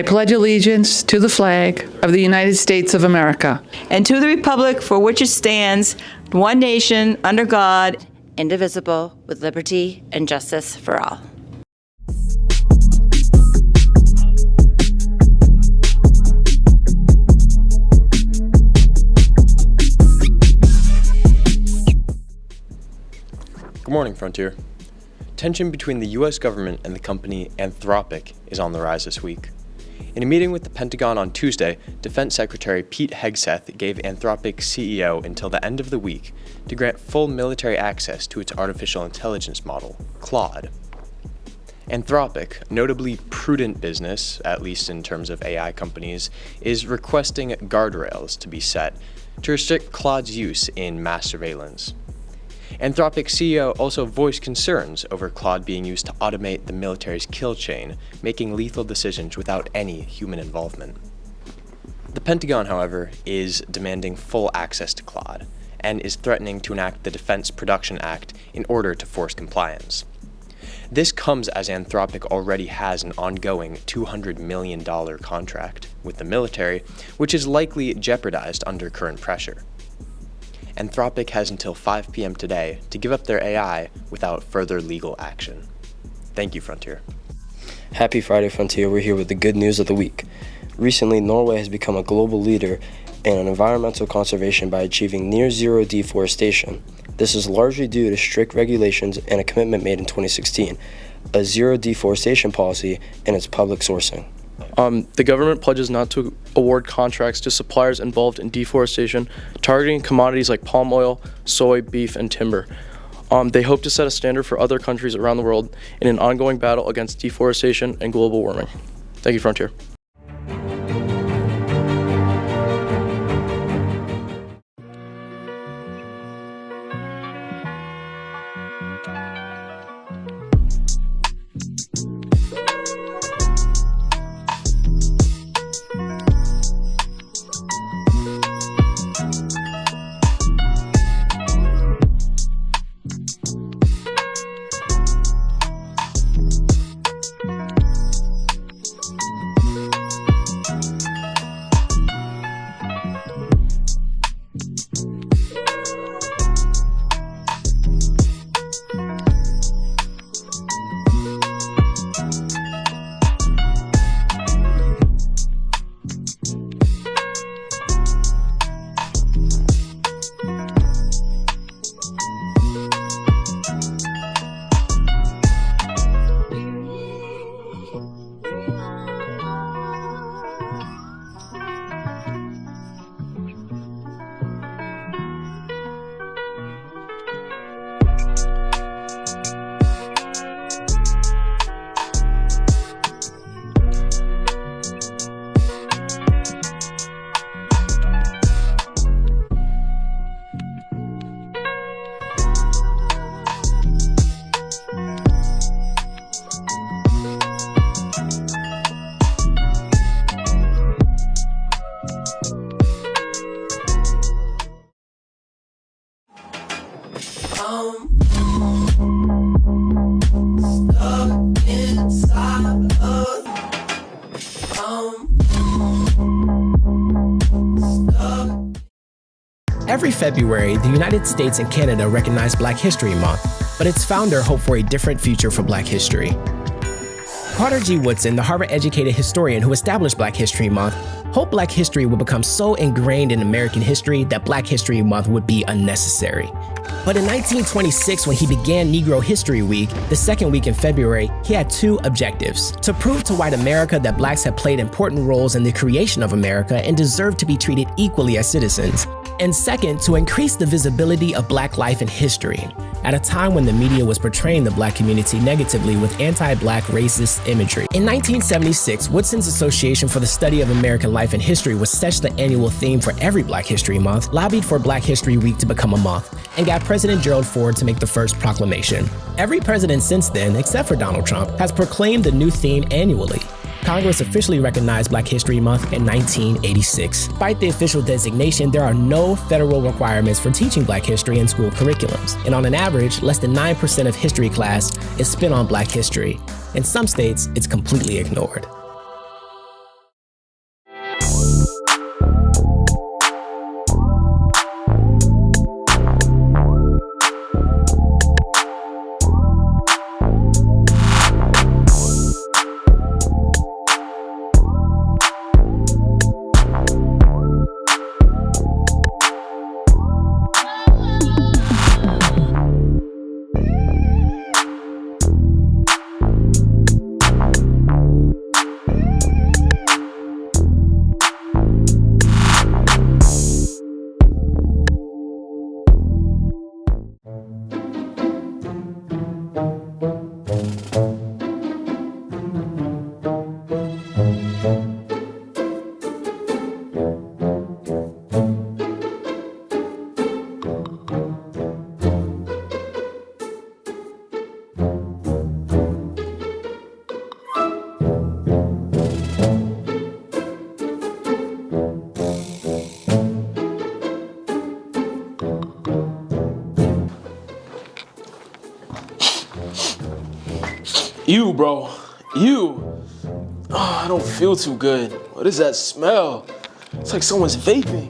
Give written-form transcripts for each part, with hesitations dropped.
I pledge allegiance to the flag of the United States of America and to the republic for which it stands, one nation, under God, indivisible, with liberty and justice for all. Good morning, Frontier. Tension between the U.S. government and the company Anthropic is on the rise this week. In a meeting with the Pentagon on Tuesday, Defense Secretary Pete Hegseth gave Anthropic's CEO until the end of the week to grant full military access to its artificial intelligence model, Claude. Anthropic, a notably prudent business, at least in terms of AI companies, is requesting guardrails to be set to restrict Claude's use in mass surveillance. Anthropic's CEO also voiced concerns over Claude being used to automate the military's kill chain, making lethal decisions without any human involvement. The Pentagon, however, is demanding full access to Claude and is threatening to enact the Defense Production Act in order to force compliance. This comes as Anthropic already has an ongoing $200 million contract with the military, which is likely jeopardized under current pressure. Anthropic has until 5 p.m. today to give up their AI without further legal action. Thank you, Frontier. Happy Friday, Frontier. We're here with the good news of the week. Recently, Norway has become a global leader in environmental conservation by achieving near-zero deforestation. This is largely due to strict regulations and a commitment made in 2016, a zero deforestation policy, and its public sourcing. The government pledges not to award contracts to suppliers involved in deforestation, targeting commodities like palm oil, soy, beef, and timber. They hope to set a standard for other countries around the world in an ongoing battle against deforestation and global warming. Thank you, Frontier. Every February, the United States and Canada recognize Black History Month, but its founder hoped for a different future for Black history. Carter G. Woodson, the Harvard-educated historian who established Black History Month, hoped Black history would become so ingrained in American history that Black History Month would be unnecessary. But in 1926, when he began Negro History Week, the second week in February, he had two objectives: to prove to white America that blacks had played important roles in the creation of America and deserved to be treated equally as citizens, and second, to increase the visibility of Black life and history, at a time when the media was portraying the Black community negatively with anti-Black racist imagery. In 1976, Woodson's Association for the Study of American Life and History, which sets the annual theme for every Black History Month, lobbied for Black History Week to become a month, and got President Gerald Ford to make the first proclamation. Every president since then, except for Donald Trump, has proclaimed the new theme annually. Congress officially recognized Black History Month in 1986. Despite the official designation, there are no federal requirements for teaching Black history in school curriculums. And on an average, less than 9% of history class is spent on Black history. In some states, it's completely ignored. Ew, bro. Ew. Oh, I don't feel too good. What is that smell? It's like someone's vaping.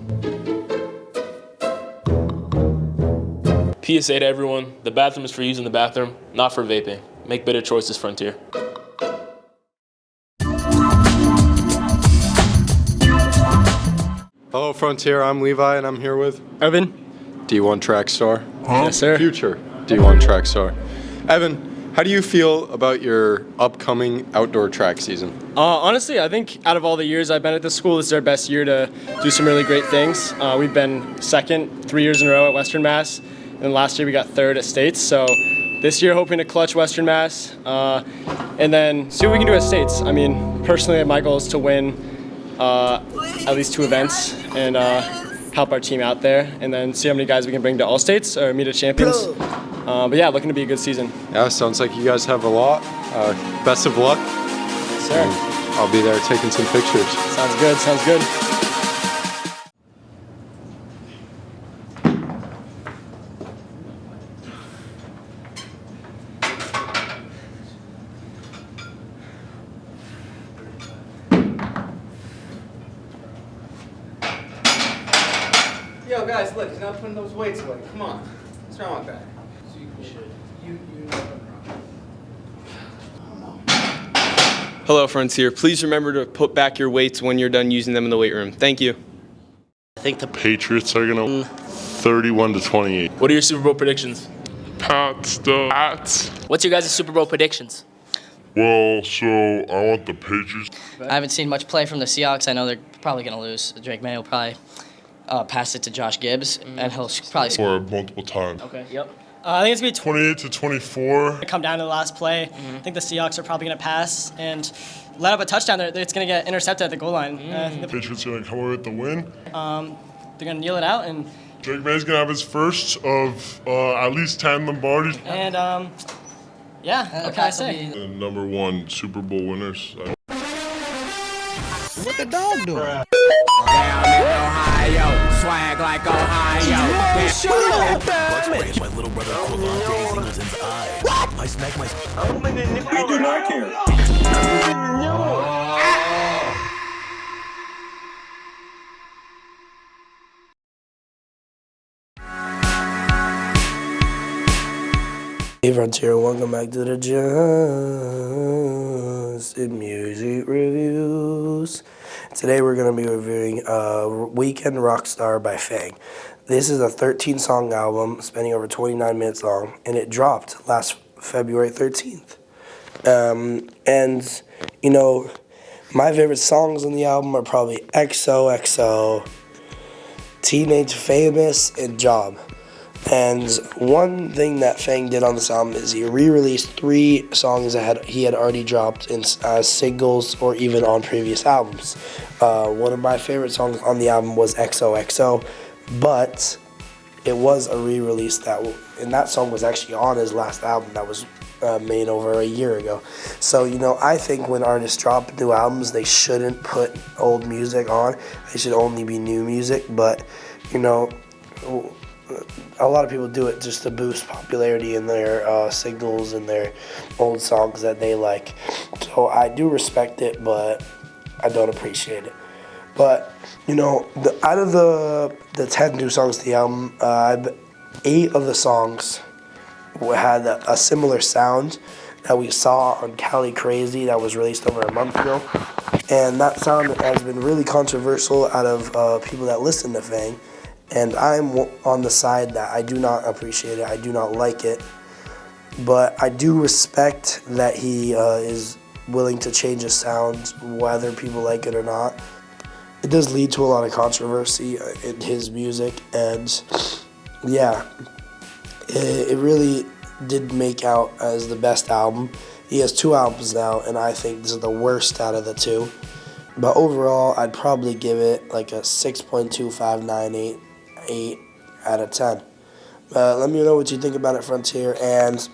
PSA to everyone, the bathroom is for using the bathroom, not for vaping. Make better choices, Frontier. Hello, Frontier. I'm Levi, and I'm here with Evan? D1 Track Star. Yes, sir. Future D1 Track Star. Evan, how do you feel about your upcoming outdoor track season? Honestly, I think out of all the years I've been at this school, this is our best year to do some really great things. We've been second 3 years in a row at Western Mass, and last year we got third at States. So this year hoping to clutch Western Mass, and then see what we can do at States. I mean, personally, my goal is to win at least 2 events and help our team out there, and then see how many guys we can bring to All States or meet at Champions. But yeah, looking to be a good season. Yeah, sounds like you guys have a lot. Best of luck. Yes, sir. I'll be there taking some pictures. Sounds good, sounds good. Yo, guys, look, he's not putting those weights away. Come on. What's wrong with that? Hello, Frontier. Please remember to put back your weights when you're done using them in the weight room. Thank you. I think the Patriots are going to 31-28. What are your Super Bowl predictions? Pats. What's your guys' Super Bowl predictions? Well, so I want the Patriots. I haven't seen much play from the Seahawks. I know they're probably going to lose. Drake May will probably pass it to Josh Gibbs, and he'll probably score multiple times. Okay, yep. I think it's going to be 28-24. Come down to the last play. I think the Seahawks are probably going to pass and let up a touchdown there. It's going to get intercepted at the goal line. The Patriots are going to come away with the win. They're going to kneel it out, and Drake May's going to have his first of at least 10 Lombardis. And yeah, what can I say? The #1 Super Bowl winners. What the dog doing? Down in Ohio, swag like Ohio. Shut up, my little brother Quavante Singleton's eye. What? I smack my. I do not care. Hey Frontier, welcome back to the Just Music Reviews. Today we're going to be reviewing Weekend Rockstar by Fang. This is a 13-song album spanning over 29 minutes long, and it dropped last February 13th. And, you know, my favorite songs on the album are probably XOXO, Teenage Famous, and Job. And one thing that Fang did on this album is he re-released 3 songs that he had already dropped in singles or even on previous albums. One of my favorite songs on the album was XOXO, but it was a re-release and that song was actually on his last album that was made over a year ago. So, you know, I think when artists drop new albums, they shouldn't put old music on. They should only be new music, but, you know, a lot of people do it just to boost popularity in their singles and their old songs that they like. So I do respect it, but I don't appreciate it. But, you know, out of the 10 new songs to the album, 8 of the songs had a similar sound that we saw on Cali Crazy that was released over a month ago. And that sound has been really controversial out of people that listen to Fang. And I'm on the side that I do not appreciate it, I do not like it, but I do respect that he is willing to change his sound, whether people like it or not. It does lead to a lot of controversy in his music, and yeah, it really did make out as the best album. He has 2 albums now, and I think this is the worst out of the 2. But overall, I'd probably give it like a 6.2598. 8 out of 10. Let me know what you think about it, Frontier, and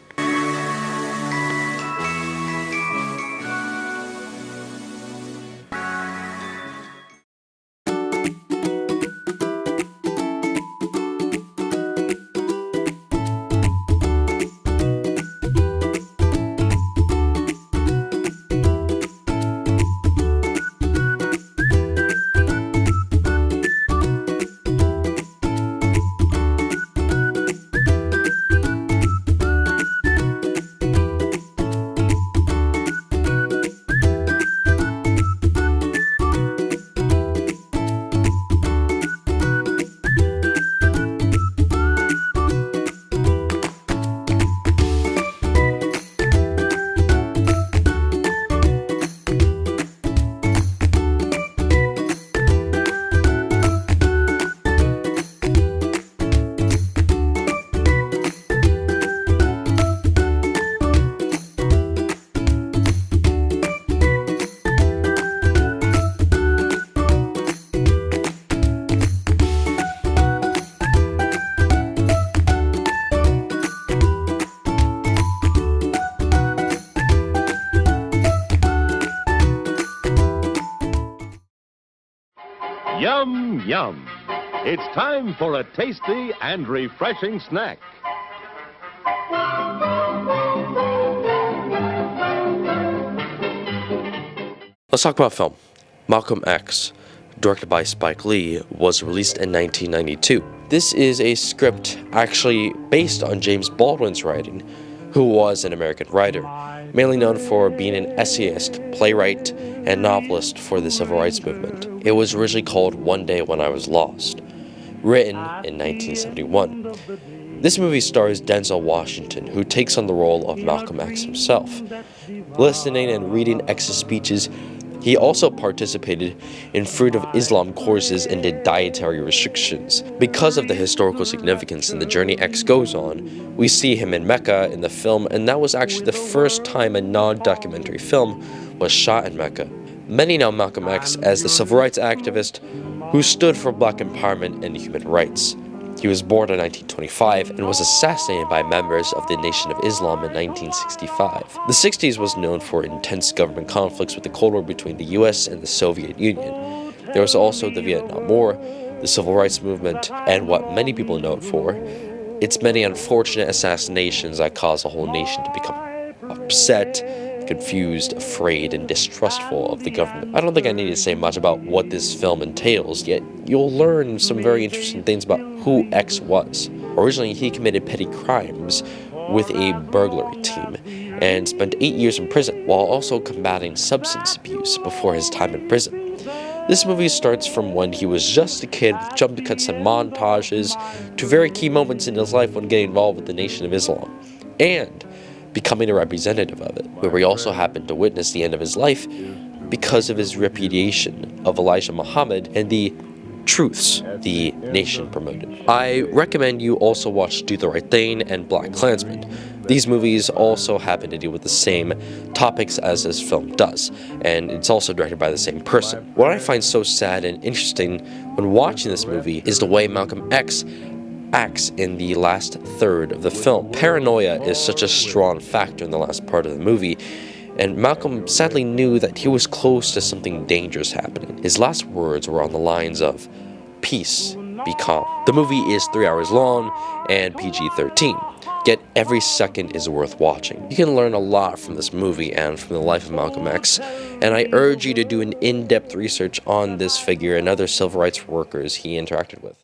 yum. It's time for a tasty and refreshing snack. Let's talk about film. Malcolm X, directed by Spike Lee, was released in 1992. This is a script actually based on James Baldwin's writing, who was an American writer, mainly known for being an essayist, playwright, and novelist for the Civil Rights Movement. It was originally called One Day When I Was Lost, written in 1971. This movie stars Denzel Washington, who takes on the role of Malcolm X himself. Listening and reading X's speeches, he also participated in Fruit of Islam courses and did dietary restrictions. Because of the historical significance in the journey X goes on, we see him in Mecca in the film, and that was actually the first time a non-documentary film was shot in Mecca. Many know Malcolm X as the civil rights activist who stood for black empowerment and human rights. He was born in 1925 and was assassinated by members of the Nation of Islam in 1965. The 60s was known for intense government conflicts with the Cold War between the US and the Soviet Union. There was also the Vietnam War, the Civil Rights Movement, and what many people know it for, its many unfortunate assassinations that caused the whole nation to become upset, confused, afraid, and distrustful of the government. I don't think I need to say much about what this film entails, yet you'll learn some very interesting things about who X was. Originally, he committed petty crimes with a burglary team and spent 8 years in prison while also combating substance abuse before his time in prison. This movie starts from when he was just a kid with jump cuts and montages to very key moments in his life when getting involved with the Nation of Islam and becoming a representative of it, where we also happened to witness the end of his life because of his repudiation of Elijah Muhammad and the truths the nation promoted. I recommend you also watch Do the Right Thing and Black Klansman. These movies also happen to deal with the same topics as this film does, and it's also directed by the same person. What I find so sad and interesting when watching this movie is the way Malcolm X acts in the last third of the film. Paranoia is such a strong factor in the last part of the movie, and Malcolm sadly knew that he was close to something dangerous happening. His last words were on the lines of, "Peace, be calm." The movie is 3 hours long and PG-13, yet every second is worth watching. You can learn a lot from this movie and from the life of Malcolm X, and I urge you to do an in-depth research on this figure and other civil rights workers he interacted with.